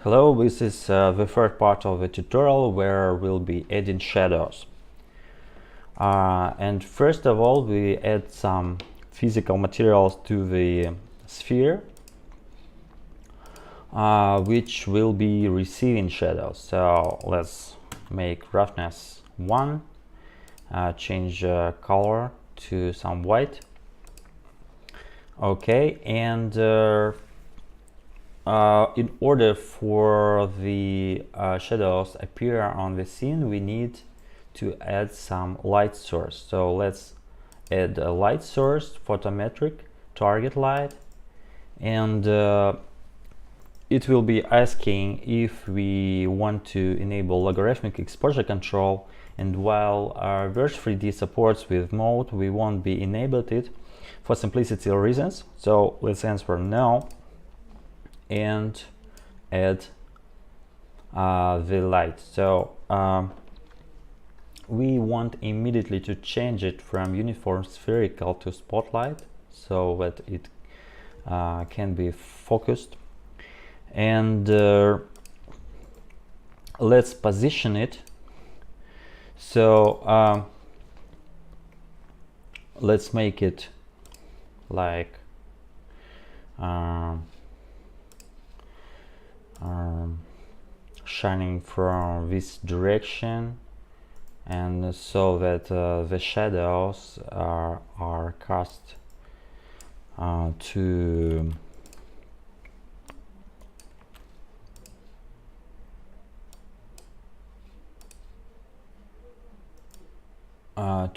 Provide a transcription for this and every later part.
Hello, this is the third part of the tutorial where we'll be adding shadows. And first of all, we add some physical materials to the sphere, which will be receiving shadows. So let's make roughness 1, change color to some white. Okay, and in order for the shadows appear on the scene, we need to add some light source. So let's add a light source, photometric target light, and it will be asking if we want to enable logarithmic exposure control, and while Verge3D supports with mode, we won't be enabled it for simplicity reasons. So let's answer no and add the light. So we want immediately to change it from uniform spherical to spotlight so that it can be focused, and let's position it. So let's make it like shining from this direction, and so that the shadows are cast to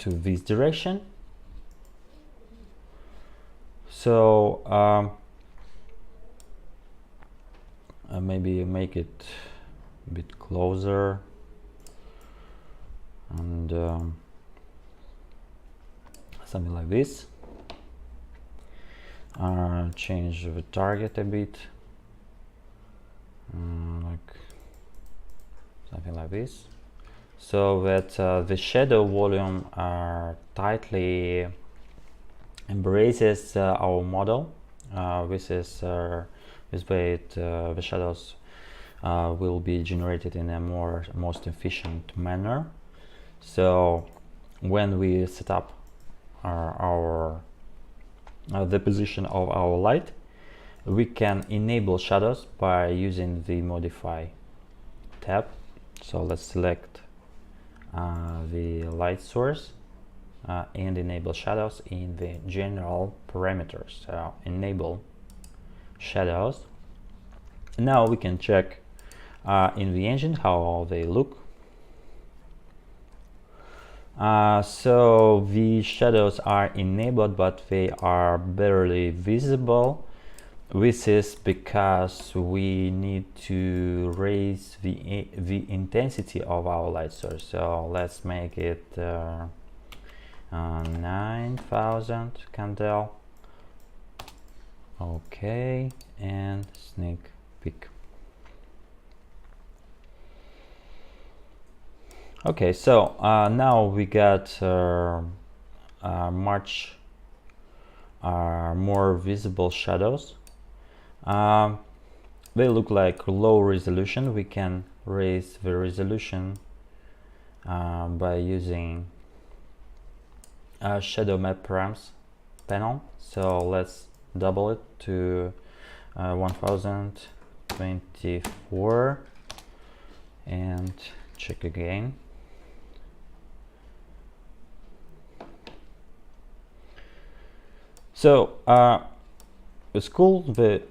this direction. So maybe make it a bit closer, and something like this. Change the target a bit, like something like this, so that the shadow volume tightly embraces our model. This way the shadows will be generated in a most efficient manner. So when we set up the position of our light, we can enable shadows by using the modify tab. So let's select the light source and enable shadows in the general parameters. So enable shadows. Now we can check in the engine how they look. So the shadows are enabled, but they are barely visible. This is because we need to raise the intensity of our light source. So let's make it 9000 candle. Okay, and sneak peek. Okay, so now we got much more visible shadows. They look like low resolution. We can raise the resolution by using shadow map params panel. So let's double it to 1024 and check again. So it's cool. The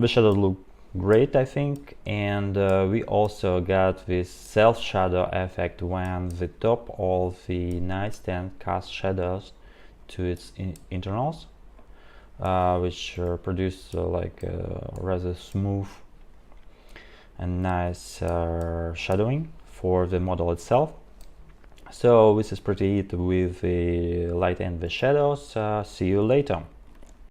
shadows look great, I think, and we also got this self shadow effect when the top of the nightstand casts shadows to its internals, which produce like rather smooth and nice shadowing for the model itself. So this is pretty it with the light and the shadows. See you later.